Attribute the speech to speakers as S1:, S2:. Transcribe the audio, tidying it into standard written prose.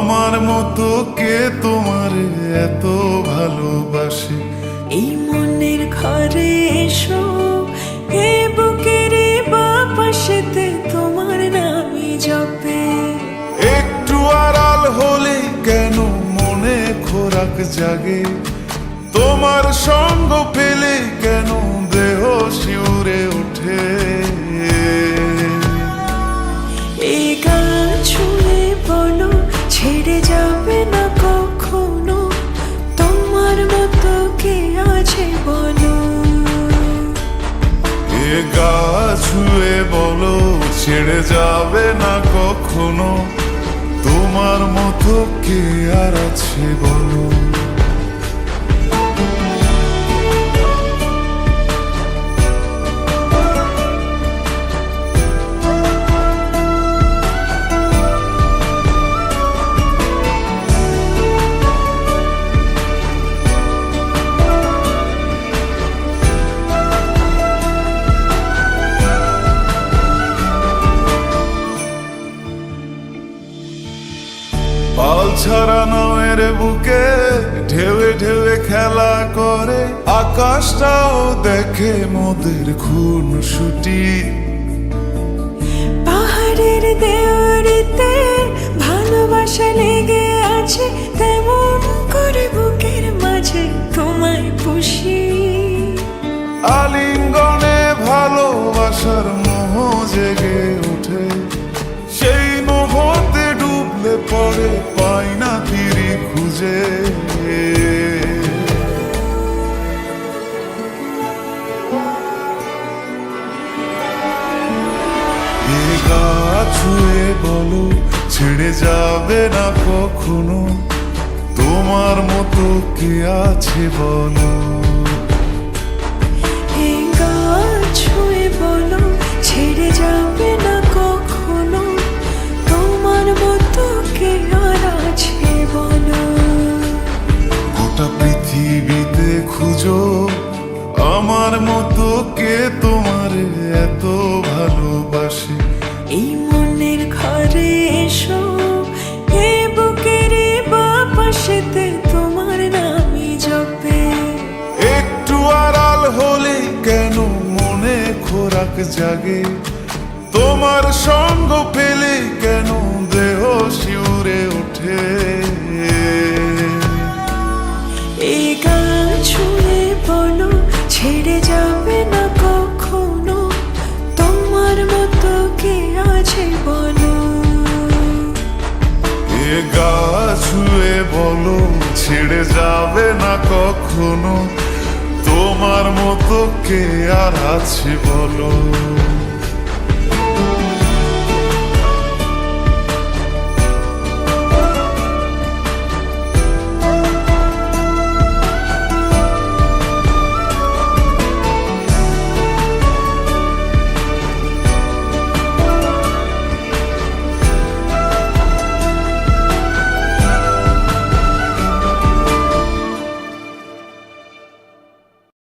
S1: আমার মতো কে তোমার এত ভালোবাসে?
S2: এই মনের ঘরে এসো, এ বুকের বাপাশেতে তোমার নামই জপে।
S1: একটু আড়াল হলে কেন মনে খোরাক জাগে? তোমার সঙ্গ পেলে কেন দেহ শিউরে ওঠে?
S2: এই গান ছুঁয়ে বলো, ছেড়ে যাবে না কখনো, তোমার মতো কে আছে বলো।
S1: এ গা ছুঁয়ে বলো, ছেড়ে যাবে না কখনো, তোমার মতো কে আর আছে বলো। পাল ছাড়া নামের বুকে ঢেউে ঢেউে খেলা করে, আকাশটাও দেখে মোদের খুনসুটি।
S2: পাহাড়ের দেওয়ারিতে ভালোবাসা লেগে আছে, তেমন করে বুকের মাঝে তোমায় পুষি।
S1: আলিঙ্গনে ভালোবাসার মোহ জেগে ওঠে, সেই মোহতে ডুবলে পরে পাই না তীরে খুঁজে। এ গা ছুঁয়ে বলো, ছেড়ে যাবে না কখনো, তোমার মতো কে আছে বলো।
S2: এই গান ছুঁয়ে বলো, ছেড়ে যাবে না কখনো, তোমার মতো কে আর আছে বলো।
S1: গোটা পৃথিবীতে খুঁজো, আমার মতো কে তোমার এত ভালোবাসে?
S2: এই মনের ঘরে এসো, এ বুকের বাপাশেতে তোমার নামই জপে।
S1: একটু আড়াল হলে কেন মনে খোরাক জাগে? তোমার সঙ্গ পেলে কেন দেহ শিউরে ওঠে?
S2: এই গান ছুঁয়ে বলো, ছেড়ে যাবে না কখনো, তোমার মতো কে আছে বলো।
S1: এ গা ছুঁয়ে বলো, ছেড়ে যাবে না কখনো, তোমার মতো কে আর আছে বলো।